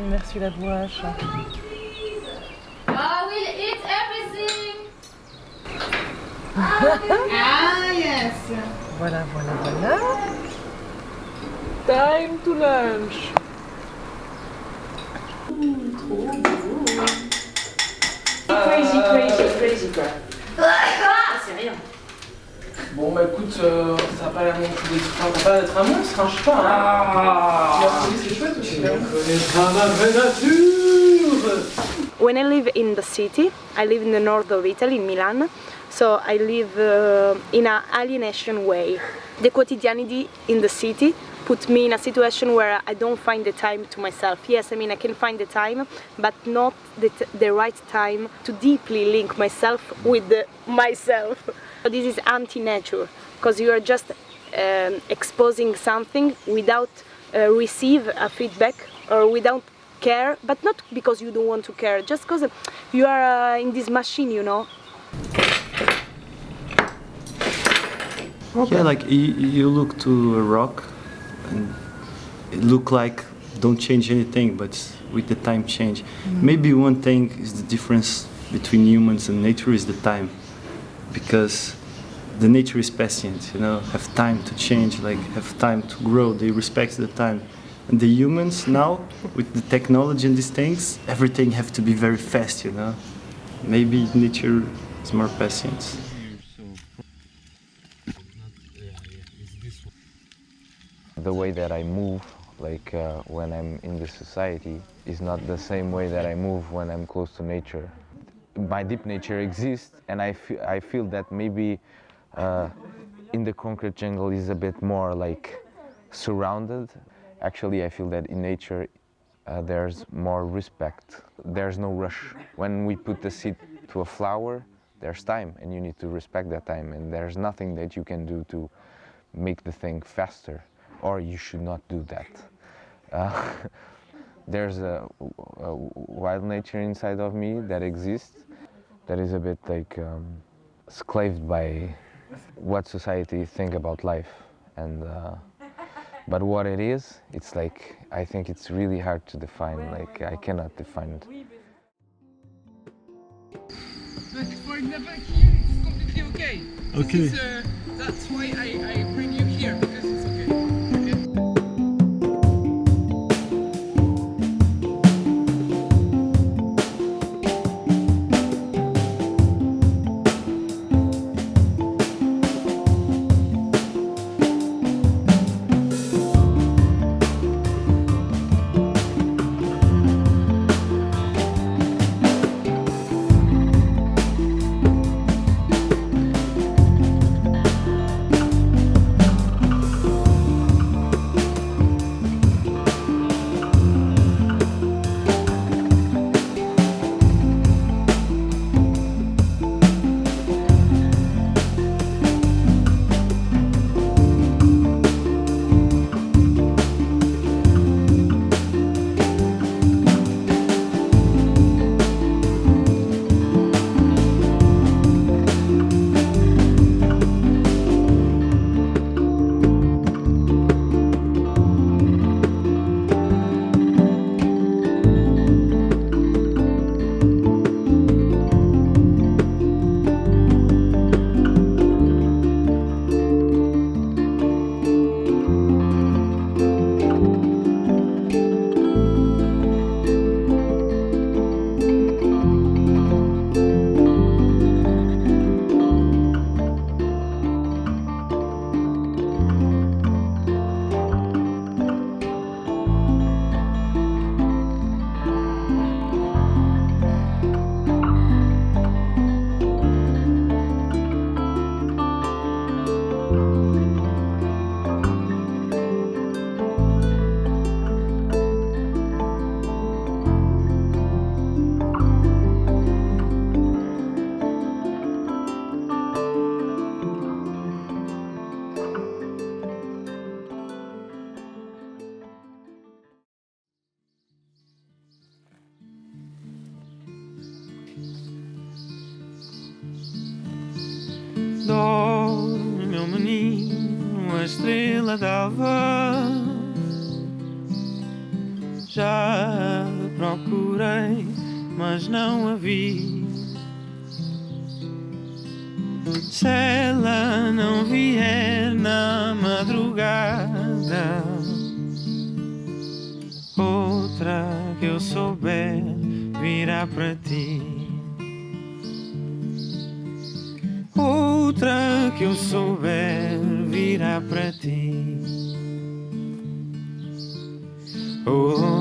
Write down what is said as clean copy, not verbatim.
Merci la gouache. I will eat everything. Ah, yes. Voilà, voilà, voilà. Time to lunch. Crazy quoi. Ah, c'est rien. Bon bah écoute, ça a pas l'air non plus d'être un monstre, hein, je sais pas. Hein. C'est chouette aussi. When I live in the city, I live in the north of Italy, in Milan, so I live in an alienation way. The quotidianity in the city put me in a situation where I don't find the time to myself. Yes, I mean I can find the time, but not the right time to deeply link myself with myself. This is anti-nature, because you are just exposing something without receive a feedback or without care, but not because you don't want to care, just because you are in this machine, you know. Yeah, like you look to a rock and it look like don't change anything, but with the time change. Maybe one thing is the difference between humans and nature is the time, because the nature is patient, you know, have time to change, like have time to grow, they respect the time. And the humans now, with the technology and these things, everything have to be very fast, you know. Maybe nature is more patient. The way that I move, like when I'm in the society, is not the same way that I move when I'm close to nature. My deep nature exists, and I feel that maybe in the concrete jungle is a bit more like surrounded. Actually, I feel that in nature there's more respect. There's no rush. When we put the seed to a flower, there's time, and you need to respect that time, and there's nothing that you can do to make the thing faster, or you should not do that. There's a wild nature inside of me that exists, that is a bit like enslaved by what society think about life, and but what it is, it's like, I think it's really hard to define, like I cannot define it. But for never here, it's completely okay. Okay. That's why I bring you here, because it's okay. Dorme, meu menino, a estrela d'alva já procurei, mas não a vi. Se ela não vier na madrugada, outra que eu souber virá para ti. Outra que eu souber virá para ti. Oh,